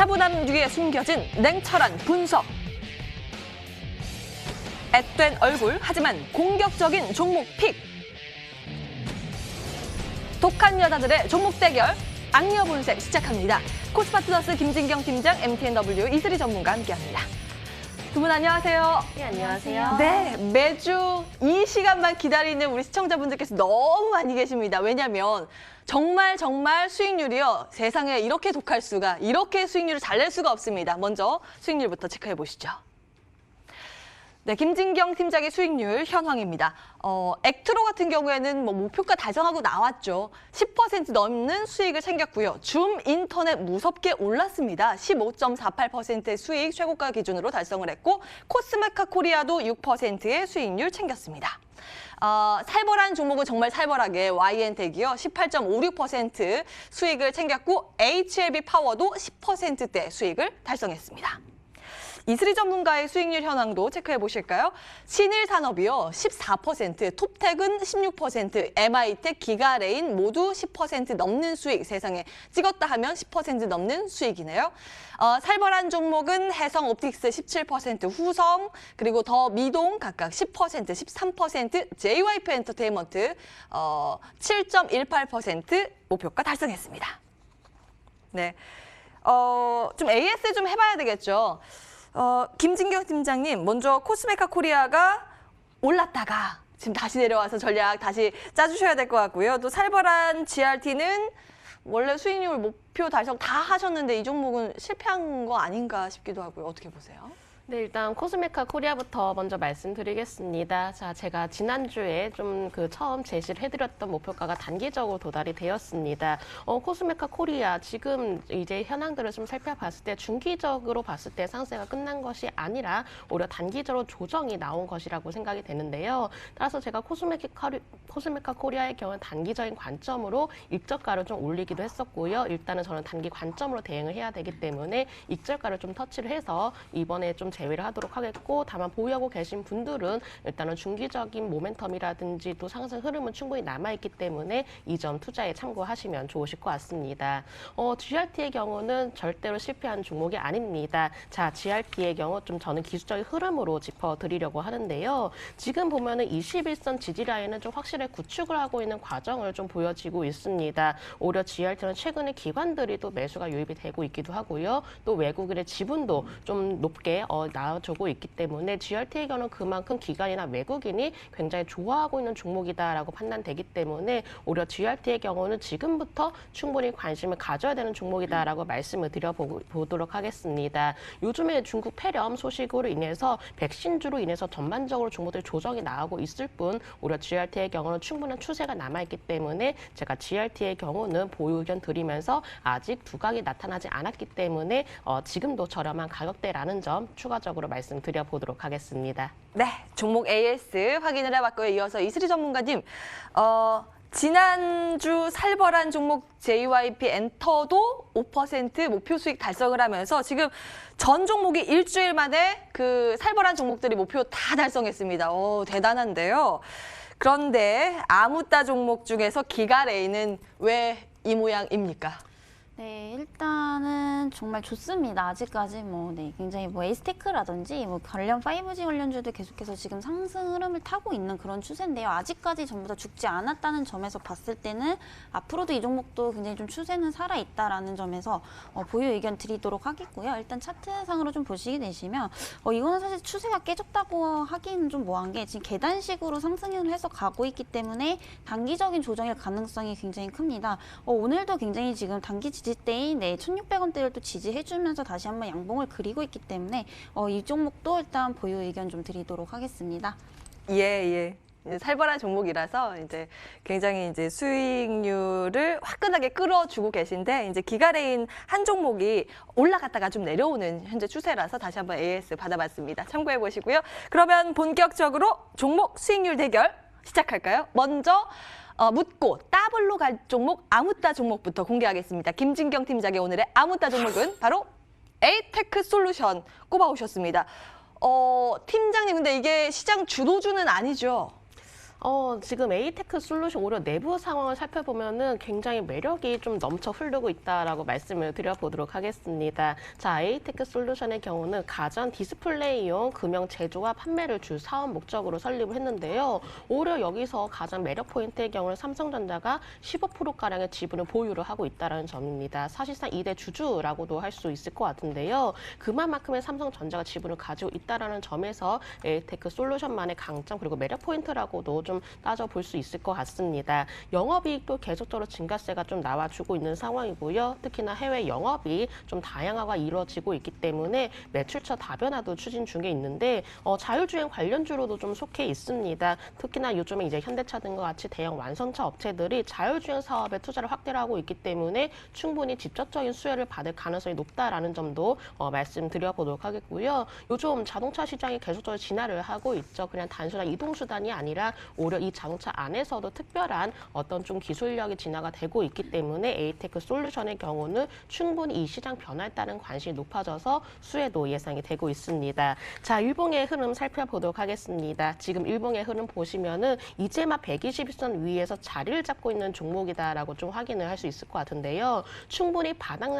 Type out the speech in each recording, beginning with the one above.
차분함 뒤에 숨겨진 냉철한 분석. 앳된 얼굴, 하지만 공격적인 종목 픽. 독한 여자들의 종목 대결, 악녀 본색 시작합니다. 코스파트너스 김진경 팀장, MTNW 이슬이 전문가 함께합니다. 두 분 안녕하세요. 네, 안녕하세요. 네, 매주 이 시간만 기다리는 우리 시청자분들께서 너무 많이 계십니다. 왜냐하면 정말 수익률이요. 세상에 이렇게 독할 수가, 이렇게 수익률을 잘 낼 수가 없습니다. 먼저 수익률부터 체크해 보시죠. 네, 김진경 팀장의 수익률 현황입니다. 액트로 같은 경우에는 목표가 달성하고 나왔죠. 10% 넘는 수익을 챙겼고요. 줌 인터넷 무섭게 올랐습니다. 15.48%의 수익 최고가 기준으로 달성을 했고, 코스메카 코리아도 6%의 수익률 챙겼습니다. 살벌한 종목은 정말 살벌하게 YN텍이요. 18.56% 수익을 챙겼고, HLB 파워도 10%대 수익을 달성했습니다. 이슬이 전문가의 수익률 현황도 체크해 보실까요? 신일산업이요 14%, 톱텍은 16%, MI텍, 기가레인 모두 10% 넘는 수익, 세상에 찍었다 하면 10% 넘는 수익이네요. 살벌한 종목은 해성옵틱스 17%, 후성, 그리고 더 미동 각각 10%, 13%, JYP 엔터테인먼트 7.18% 목표가 달성했습니다. 네, 좀 AS 좀 해봐야 되겠죠. 김진경 팀장님, 먼저 코스메카 코리아가 올랐다가 지금 다시 내려와서 전략 다시 짜주셔야 될 것 같고요. 또 살벌한 GRT는 원래 수익률 목표 달성 다 하셨는데 이 종목은 실패한 거 아닌가 싶기도 하고요. 어떻게 보세요? 네, 일단 코스메카 코리아부터 먼저 말씀드리겠습니다. 자, 제가 지난주에 좀 처음 제시를 해드렸던 목표가가 단기적으로 도달이 되었습니다. 코스메카 코리아 지금 이제 현황들을 좀 살펴봤을 때 중기적으로 봤을 때 상세가 끝난 것이 아니라 오히려 단기적으로 조정이 나온 것이라고 생각이 되는데요. 따라서 제가 코스메카 코리아의 경우는 단기적인 관점으로 익저가를 좀 올리기도 했었고요. 일단은 저는 단기 관점으로 대응을 해야 되기 때문에 익저가를 좀 터치를 해서 이번에 좀 제외를 하도록 하겠고, 다만 보유하고 계신 분들은 일단은 중기적인 모멘텀이라든지 또 상승 흐름은 충분히 남아있기 때문에 이 점 투자에 참고하시면 좋으실 것 같습니다. GRT의 경우는 절대로 실패한 종목이 아닙니다. 자, GRT의 경우 좀 저는 기술적인 흐름으로 짚어드리려고 하는데요. 지금 보면은 21선 지지 라인은 좀 확실히 구축을 하고 있는 과정을 좀 보여지고 있습니다. 오히려 GRT는 최근에 기관들이 또 매수가 유입이 되고 있기도 하고요. 또 외국인의 지분도 좀 높게 나와주고 있기 때문에 GRT의 경우는 그만큼 기관이나 외국인이 굉장히 좋아하고 있는 종목이다라고 판단되기 때문에 오히려 GRT의 경우는 지금부터 충분히 관심을 가져야 되는 종목이다라고 말씀을 드려보도록 하겠습니다. 요즘에 중국 폐렴 소식으로 인해서 백신주로 인해서 전반적으로 종목들이 조정이 나오고 있을 뿐 오히려 GRT의 경우는 충분한 추세가 남아있기 때문에 제가 GRT의 경우는 보유 의견 드리면서 아직 두각이 나타나지 않았기 때문에 지금도 저렴한 가격대라는 점 추가적으로 말씀드려보도록 하겠습니다. 네, 종목 AS 확인을 해봤고요. 이어서 이슬이 전문가님, 지난주 살벌한 종목 JYP 엔터도 5% 목표 수익 달성을 하면서 지금 전 종목이 일주일 만에 그 살벌한 종목들이 목표 다 달성했습니다. 대단한데요. 그런데 아무따 종목 중에서 기가레인은 왜 이 모양입니까? 네, 일단은 정말 좋습니다. 아직까지 굉장히 에이스테크라든지 관련 5G 관련주도 계속해서 지금 상승 흐름을 타고 있는 그런 추세인데요. 아직까지 전부 다 죽지 않았다는 점에서 봤을 때는 앞으로도 이 종목도 굉장히 좀 추세는 살아있다라는 점에서 보유 의견 드리도록 하겠고요. 일단 차트상으로 좀 보시게 되시면 이거는 사실 추세가 깨졌다고 하기는 좀 뭐한 게 지금 계단식으로 상승을 해서 가고 있기 때문에 단기적인 조정일 가능성이 굉장히 큽니다. 오늘도 굉장히 지금 단기 지지대인 1,600원대를 또 지지해주면서 다시 한번 양봉을 그리고 있기 때문에 이 종목도 일단 보유 의견 좀 드리도록 하겠습니다. 예. 살벌한 종목이라서 이제 굉장히 이제 수익률을 화끈하게 끌어주고 계신데 이제 기가레인 한 종목이 올라갔다가 좀 내려오는 현재 추세라서 다시 한번 AS 받아봤습니다. 참고해 보시고요. 그러면 본격적으로 종목 수익률 대결 시작할까요? 먼저 묻고 더블로 갈 종목 아무따 종목부터 공개하겠습니다. 김진경 팀장의 오늘의 아무따 종목은 바로 에이테크 솔루션 꼽아오셨습니다. 팀장님, 근데 이게 시장 주도주는 아니죠? 지금 에이테크 솔루션 오히려 내부 상황을 살펴보면은 굉장히 매력이 좀 넘쳐 흐르고 있다라고 말씀을 드려보도록 하겠습니다. 자, 에이테크 솔루션의 경우는 가전 디스플레이용 금형 제조와 판매를 주 사업 목적으로 설립을 했는데요. 오히려 여기서 가장 매력 포인트의 경우는 삼성전자가 15%가량의 지분을 보유를 하고 있다는 점입니다. 사실상 2대 주주라고도 할 수 있을 것 같은데요. 그만큼의 삼성전자가 지분을 가지고 있다는 점에서 에이테크 솔루션만의 강점 그리고 매력 포인트라고도 좀 따져볼 수 있을 것 같습니다. 영업이익도 계속적으로 증가세가 좀 나와주고 있는 상황이고요. 특히나 해외 영업이 좀 다양화가 이루어지고 있기 때문에 매출처 다변화도 추진 중에 있는데 자율주행 관련주로도 좀 속해 있습니다. 특히나 요즘에 이제 현대차 등과 같이 대형 완성차 업체들이 자율주행 사업에 투자를 확대를 하고 있기 때문에 충분히 직접적인 수혜를 받을 가능성이 높다라는 점도 말씀드려보도록 하겠고요. 요즘 자동차 시장이 계속적으로 진화를 하고 있죠. 그냥 단순한 이동수단이 아니라 오히려 이 자동차 안에서도 특별한 어떤 좀 기술력이 진화가 되고 있기 때문에 에이테크 솔루션의 경우는 충분히 이 시장 변화에 따른 관심이 높아져서 수혜도 예상이 되고 있습니다. 자, 일봉의 흐름 살펴보도록 하겠습니다. 지금 일봉의 흐름 보시면은 이제 막 121선 위에서 자리를 잡고 있는 종목이다라고 좀 확인을 할 수 있을 것 같은데요. 충분히 바닥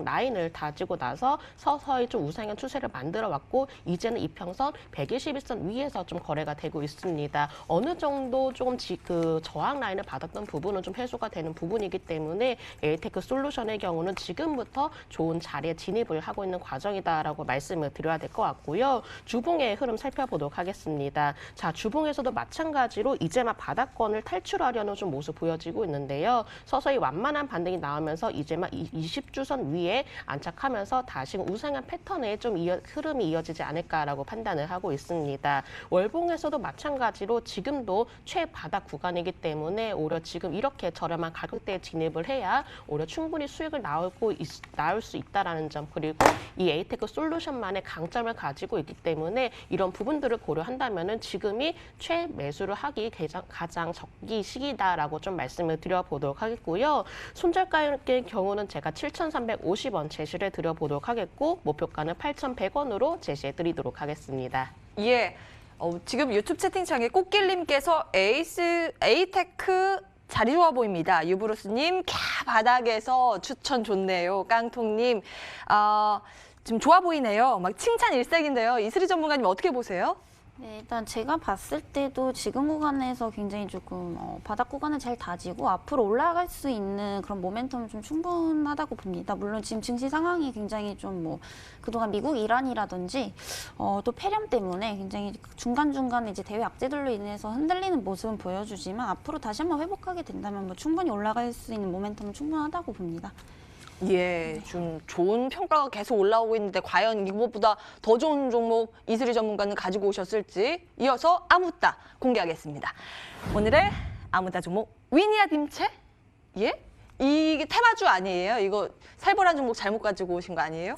라인을 다지고 나서 서서히 좀 우상향 추세를 만들어 왔고 이제는 이평선 121선 위에서 좀 거래가 되고 있습니다. 어느 정도 조금 그 저항 라인을 받았던 부분은 좀 해소가 되는 부분이기 때문에 에이테크 솔루션의 경우는 지금부터 좋은 자리에 진입을 하고 있는 과정이다라고 말씀을 드려야 될 것 같고요. 주봉의 흐름 살펴보도록 하겠습니다. 자, 주봉에서도 마찬가지로 이제 막 바닥권을 탈출하려는 좀 모습 보여지고 있는데요. 서서히 완만한 반등이 나오면서 이제 막 20주선 위에 안착하면서 다시 우상향 패턴의 좀 흐름이 이어지지 않을까라고 판단을 하고 있습니다. 월봉에서도 마찬가지로 지금도 최바닥 구간이기 때문에 오히려 지금 이렇게 저렴한 가격대에 진입을 해야 오히려 충분히 수익을 나올 수 있다라는 점 그리고 이 에이테크 솔루션만의 강점을 가지고 있기 때문에 이런 부분들을 고려한다면은 지금이 최매수를 하기 가장 적기 시기다라고 좀 말씀을 드려보도록 하겠고요. 손절가의 경우는 제가 7,350원 제시를 드려보도록 하겠고 목표가는 8,100원으로 제시해 드리도록 하겠습니다. 예. 지금 유튜브 채팅창에 꽃길님께서 에이테크 자리 좋아 보입니다. 유브루스님, 바닥에서 추천 좋네요. 깡통님, 지금 좋아 보이네요. 막 칭찬 일색인데요. 이슬이 전문가님 어떻게 보세요? 네, 일단 제가 봤을 때도 지금 구간에서 굉장히 조금 바닥 구간을 잘 다지고 앞으로 올라갈 수 있는 그런 모멘텀은 좀 충분하다고 봅니다. 물론 지금 증시 상황이 굉장히 좀 뭐 그동안 미국, 이란이라든지 또 폐렴 때문에 굉장히 중간중간에 이제 대외 악재들로 인해서 흔들리는 모습은 보여주지만 앞으로 다시 한번 회복하게 된다면 뭐 충분히 올라갈 수 있는 모멘텀은 충분하다고 봅니다. 예, 좀 좋은 평가가 계속 올라오고 있는데 과연 이것보다 더 좋은 종목 이슬이 전문가는 가지고 오셨을지 이어서 아무따 공개하겠습니다. 오늘의 아무따 종목 위니아 딤체? 예? 이게 테마주 아니에요? 이거 살벌한 종목 잘못 가지고 오신 거 아니에요?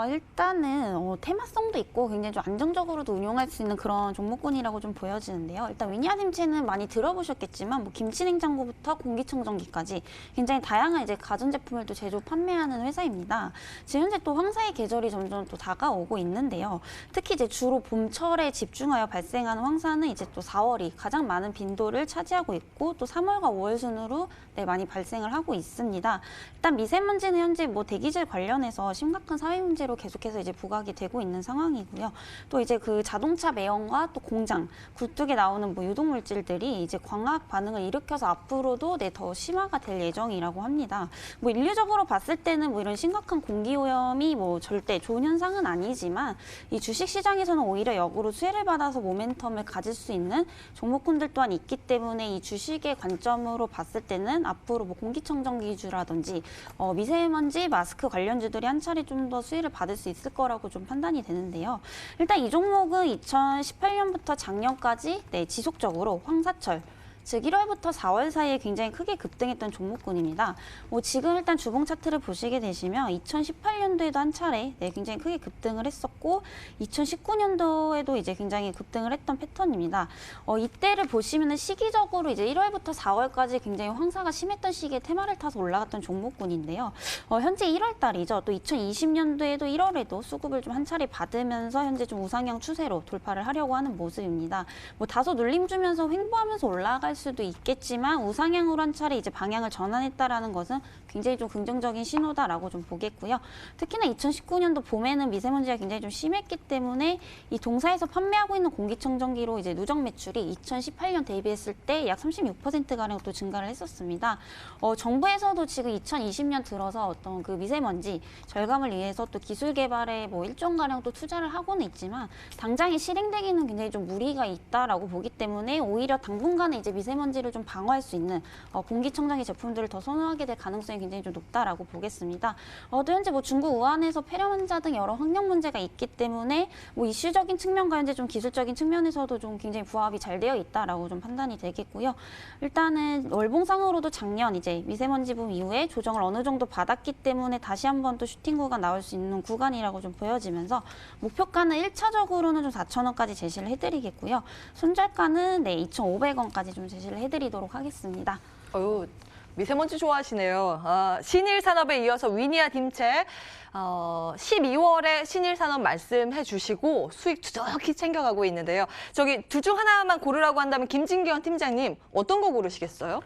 일단은 테마성도 있고 굉장히 좀 안정적으로도 운용할 수 있는 그런 종목군이라고 좀 보여지는데요. 일단 위니아딤체는 많이 들어보셨겠지만 뭐 김치냉장고부터 공기청정기까지 굉장히 다양한 이제 가전제품을 또 제조 판매하는 회사입니다. 지금 현재 또 황사의 계절이 점점 또 다가오고 있는데요. 특히 이제 주로 봄철에 집중하여 발생하는 황사는 이제 또 4월이 가장 많은 빈도를 차지하고 있고 또 3월과 5월 순으로 많이 발생을 하고 있습니다. 일단 미세먼지는 현재 뭐 대기질 관련해서 심각한 사회 문제로 계속해서 이제 부각이 되고 있는 상황이고요. 또 이제 그 자동차 매연과 또 공장, 굴뚝에 나오는 뭐 유독 물질들이 이제 광학 반응을 일으켜서 앞으로도 더 심화가 될 예정이라고 합니다. 뭐 인류적으로 봤을 때는 뭐 이런 심각한 공기 오염이 뭐 절대 좋은 현상은 아니지만 이 주식 시장에서는 오히려 역으로 수혜를 받아서 모멘텀을 가질 수 있는 종목군들 또한 있기 때문에 이 주식의 관점으로 봤을 때는 앞으로 뭐 공기청정기주라든지 미세먼지 마스크 관련주들이 한 차례 좀 더 수혜를 받을 수 있을 거라고 좀 판단이 되는데요. 일단 이 종목은 2018년부터 작년까지 지속적으로 황사철 즉 1월부터 4월 사이에 굉장히 크게 급등했던 종목군입니다. 지금 일단 주봉 차트를 보시게 되시면 2018년도에도 한 차례 굉장히 크게 급등을 했었고 2019년도에도 이제 굉장히 급등을 했던 패턴입니다. 이때를 보시면은 시기적으로 이제 1월부터 4월까지 굉장히 황사가 심했던 시기에 테마를 타서 올라갔던 종목군인데요. 현재 1월 달이죠. 또 2020년도에도 1월에도 수급을 좀 한 차례 받으면서 현재 좀 우상향 추세로 돌파를 하려고 하는 모습입니다. 다소 눌림 주면서 횡보하면서 올라갈 수도 있겠지만 우상향으로 한 차례 이제 방향을 전환했다라는 것은 굉장히 좀 긍정적인 신호다라고 좀 보겠고요. 특히나 2019년도 봄에는 미세먼지가 굉장히 좀 심했기 때문에 이 동사에서 판매하고 있는 공기청정기로 이제 누적 매출이 2018년 대비했을 때 약 36%가량 또 증가를 했었습니다. 정부에서도 지금 2020년 들어서 어떤 그 미세먼지 절감을 위해서 또 기술 개발에 뭐 1조 가량 또 투자를 하고는 있지만 당장에 실행되기는 굉장히 좀 무리가 있다라고 보기 때문에 오히려 당분간에 이제 미세먼지를 좀 방어할 수 있는 공기청정기 제품들을 더 선호하게 될 가능성이 굉장히 좀 높다라고 보겠습니다. 또 현재 뭐 중국 우한에서 폐렴 환자 등 여러 환경 문제가 있기 때문에 뭐 이슈적인 측면과 현재 좀 기술적인 측면에서도 좀 굉장히 부합이 잘 되어 있다라고 좀 판단이 되겠고요. 일단은 월봉상으로도 작년 이제 미세먼지 붐 이후에 조정을 어느 정도 받았기 때문에 다시 한번 또 슈팅 구간 나올 수 있는 구간이라고 좀 보여지면서 목표가는 1차적으로는 좀 4,000원까지 제시를 해드리겠고요. 손절가는 2,500원까지 좀 제시를 해드리도록 하겠습니다. 미세먼지 좋아하시네요. 신일산업에 이어서 위니아 딤체 12월에 신일산업 말씀해 주시고 수익 두둑히 챙겨가고 있는데요. 저기 둘 중 하나만 고르라고 한다면 김진경 팀장님 어떤 거 고르시겠어요?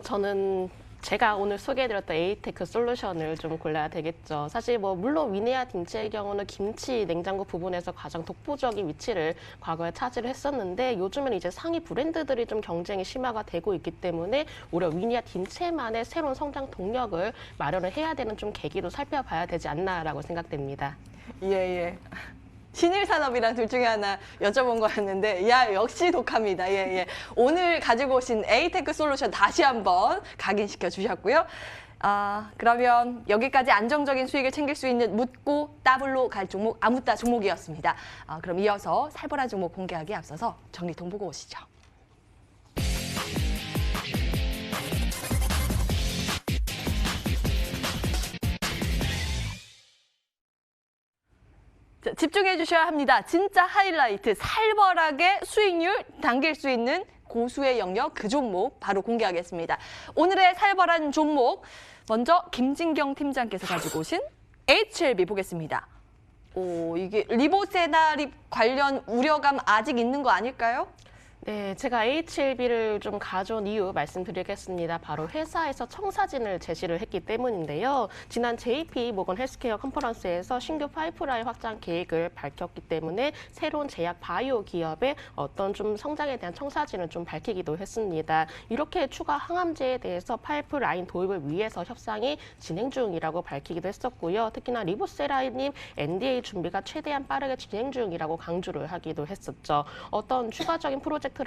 저는 제가 오늘 소개해드렸던 에이테크 솔루션을 좀 골라야 되겠죠. 사실 뭐 물론 위니아 딤체의 경우는 김치 냉장고 부분에서 가장 독보적인 위치를 과거에 차지를 했었는데 요즘은 이제 상위 브랜드들이 좀 경쟁이 심화가 되고 있기 때문에 오히려 위니아 딤체만의 새로운 성장 동력을 마련을 해야 되는 좀 계기도 살펴봐야 되지 않나라고 생각됩니다. 예. 신일산업이랑 둘 중에 하나 여쭤본 거였는데 역시 독합니다. 예. 오늘 가지고 오신 에이테크 솔루션 다시 한번 각인시켜 주셨고요. 그러면 여기까지 안정적인 수익을 챙길 수 있는 묻고 따블로 갈 종목 아무따 종목이었습니다. 그럼 이어서 살벌한 종목 공개하기에 앞서서 정리통 보고 오시죠. 집중해 주셔야 합니다. 진짜 하이라이트, 살벌하게 수익률 당길 수 있는 고수의 영역 그 종목 바로 공개하겠습니다. 오늘의 살벌한 종목 먼저 김진경 팀장께서 가지고 오신 HLB 보겠습니다. 이게 리보세나립 관련 우려감 아직 있는 거 아닐까요? 네, 제가 HLB를 좀 가져온 이유 말씀드리겠습니다. 바로 회사에서 청사진을 제시를 했기 때문인데요. 지난 JP 모건 헬스케어 컨퍼런스에서 신규 파이프라인 확장 계획을 밝혔기 때문에 새로운 제약 바이오 기업의 어떤 좀 성장에 대한 청사진을 좀 밝히기도 했습니다. 이렇게 추가 항암제에 대해서 파이프라인 도입을 위해서 협상이 진행 중이라고 밝히기도 했었고요. 특히나 리보세라님 NDA 준비가 최대한 빠르게 진행 중이라고 강조를 하기도 했었죠. 어떤 추가적인 프로젝트라든지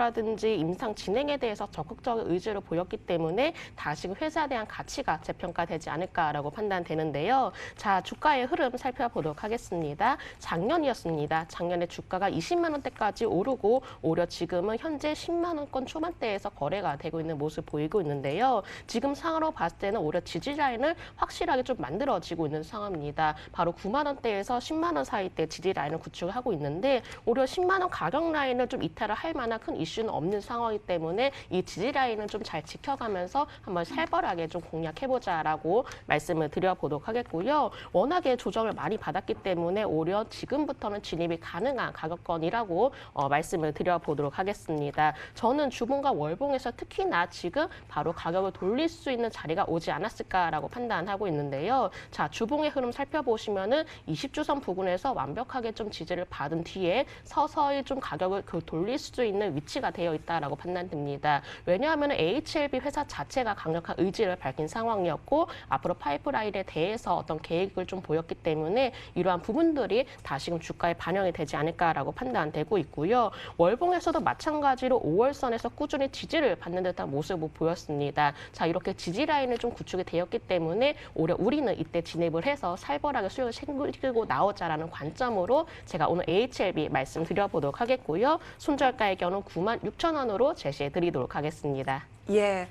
임상 진행에 대해서 적극적인 의지를 보였기 때문에 다시금 회사에 대한 가치가 재평가되지 않을까라고 판단되는데요. 자, 주가의 흐름 살펴보도록 하겠습니다. 작년이었습니다. 작년에 주가가 20만 원대까지 오르고 오히려 지금은 현재 10만 원권 초반대에서 거래가 되고 있는 모습 보이고 있는데요. 지금 상황으로 봤을 때는 오히려 지지 라인을 확실하게 좀 만들어지고 있는 상황입니다. 바로 9만 원대에서 10만 원 사이대 지지 라인을 구축을 하고 있는데 오히려 10만 원 가격 라인을 좀 이탈을 할 만한 큰 이슈는 없는 상황이기 때문에 이 지지 라인은 좀 잘 지켜가면서 한번 살벌하게 좀 공략해보자라고 말씀을 드려보도록 하겠고요. 워낙에 조정을 많이 받았기 때문에 오히려 지금부터는 진입이 가능한 가격권이라고 말씀을 드려보도록 하겠습니다. 저는 주봉과 월봉에서 특히나 지금 바로 가격을 돌릴 수 있는 자리가 오지 않았을까라고 판단하고 있는데요. 자, 주봉의 흐름 살펴보시면은 20주선 부근에서 완벽하게 좀 지지를 받은 뒤에 서서히 좀 가격을 돌릴 수 있는 위치가 되어 있다라고 판단됩니다. 왜냐하면 HLB 회사 자체가 강력한 의지를 밝힌 상황이었고 앞으로 파이프라인에 대해서 어떤 계획을 좀 보였기 때문에 이러한 부분들이 다시금 주가에 반영이 되지 않을까라고 판단되고 있고요. 월봉에서도 마찬가지로 5월선에서 꾸준히 지지를 받는 듯한 모습을 보였습니다. 자, 이렇게 지지 라인을 좀 구축이 되었기 때문에 오히려 우리는 이때 진입을 해서 살벌하게 수익을 챙기고 나오자라는 관점으로 제가 오늘 HLB 말씀드려보도록 하겠고요. 손절가의 경우는 96,000원으로 제시해 드리도록 하겠습니다. 예.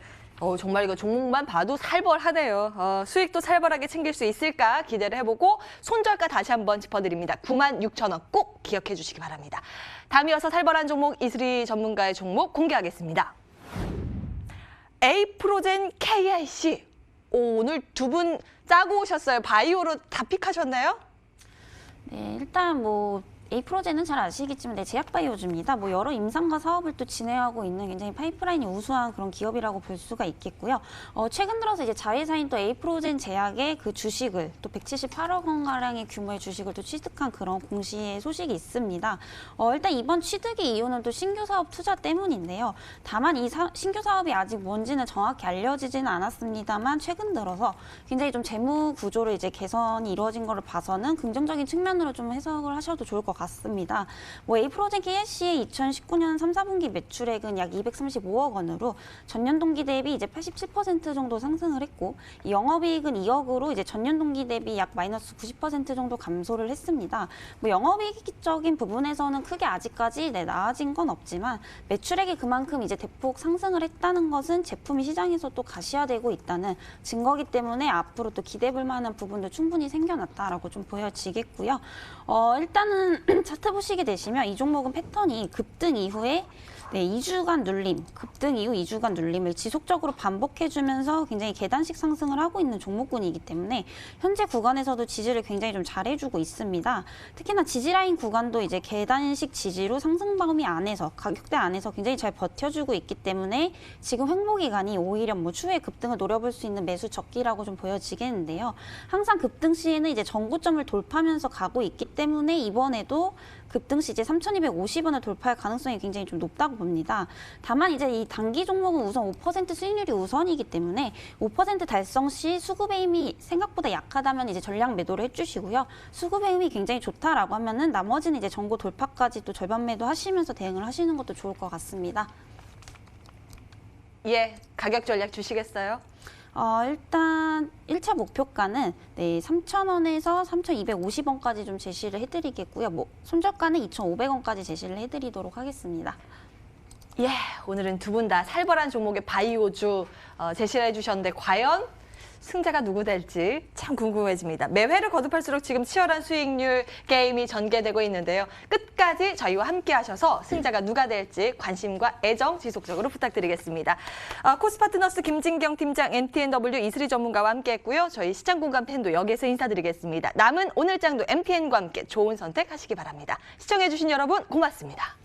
정말 이거 종목만 봐도 살벌하네요. 수익도 살벌하게 챙길 수 있을까 기대를 해보고 손절가 다시 한번 짚어드립니다. 96,000원 꼭 기억해 주시기 바랍니다. 다음 이어서 살벌한 종목 이슬이 전문가의 종목 공개하겠습니다. 에이프로젠 KIC. 오늘 두 분 짜고 오셨어요. 바이오로 다 픽하셨나요? 네, 일단 뭐 에이프로젠은 잘 아시겠지만 제약바이오주입니다. 뭐 여러 임상과 사업을 또 진행하고 있는 굉장히 파이프라인이 우수한 그런 기업이라고 볼 수가 있겠고요. 최근 들어서 이제 자회사인 또 에이프로젠 제약의 그 주식을 또 178억 원 가량의 규모의 주식을 또 취득한 그런 공시의 소식이 있습니다. 일단 이번 취득의 이유는 또 신규 사업 투자 때문인데요. 다만 이 신규 사업이 아직 뭔지는 정확히 알려지지는 않았습니다만 최근 들어서 굉장히 좀 재무 구조를 이제 개선이 이루어진 것을 봐서는 긍정적인 측면으로 좀 해석을 하셔도 좋을 것 같습니다. 뭐 에이프로젠 KIC의 2019년 3, 4분기 매출액은 약 235억 원으로 전년 동기 대비 이제 87% 정도 상승을 했고 이 영업이익은 2억으로 이제 전년 동기 대비 약 마이너스 90% 정도 감소를 했습니다. 뭐 영업이익적인 부분에서는 크게 아직까지 나아진 건 없지만 매출액이 그만큼 이제 대폭 상승을 했다는 것은 제품이 시장에서 또 가시화되고 있다는 증거기 때문에 앞으로 또 기대볼 만한 부분도 충분히 생겨났다라고 좀 보여지겠고요. 일단은 차트 보시게 되시면 이 종목은 패턴이 급등 이후에 2주간 눌림, 급등 이후 2주간 눌림을 지속적으로 반복해주면서 굉장히 계단식 상승을 하고 있는 종목군이기 때문에 현재 구간에서도 지지를 굉장히 좀 잘해주고 있습니다. 특히나 지지라인 구간도 이제 계단식 지지로 상승 범위 안에서, 가격대 안에서 굉장히 잘 버텨주고 있기 때문에 지금 횡보 기간이 오히려 뭐 추후에 급등을 노려볼 수 있는 매수 적기라고 좀 보여지겠는데요. 항상 급등 시에는 이제 전고점을 돌파하면서 가고 있기 때문에 이번에도 급등 시 이제 3,250원을 돌파할 가능성이 굉장히 좀 높다고 봅니다. 다만 이제 이 단기 종목은 우선 5% 수익률이 우선이기 때문에 5% 달성 시 수급의 힘이 생각보다 약하다면 이제 전량 매도를 해주시고요. 수급의 힘이 굉장히 좋다라고 하면은 나머지는 이제 전고 돌파까지 또 절반 매도하시면서 대응을 하시는 것도 좋을 것 같습니다. 예, 가격 전략 주시겠어요? 일단 1차 목표가는 3,000원에서 3,250원까지 좀 제시를 해드리겠고요. 뭐 손절가는 2,500원까지 제시를 해드리도록 하겠습니다. 예, 오늘은 두 분 다 살벌한 종목의 바이오주 제시를 해주셨는데 과연 승자가 누구 될지 참 궁금해집니다. 매회를 거듭할수록 지금 치열한 수익률 게임이 전개되고 있는데요. 끝까지 저희와 함께 하셔서 승자가 누가 될지 관심과 애정 지속적으로 부탁드리겠습니다. 코스파트너스 김진경 팀장, MTNW 이슬이 전문가와 함께 했고요. 저희 시장공감 팬도 여기서 인사드리겠습니다. 남은 오늘장도 MTN과 함께 좋은 선택하시기 바랍니다. 시청해주신 여러분 고맙습니다.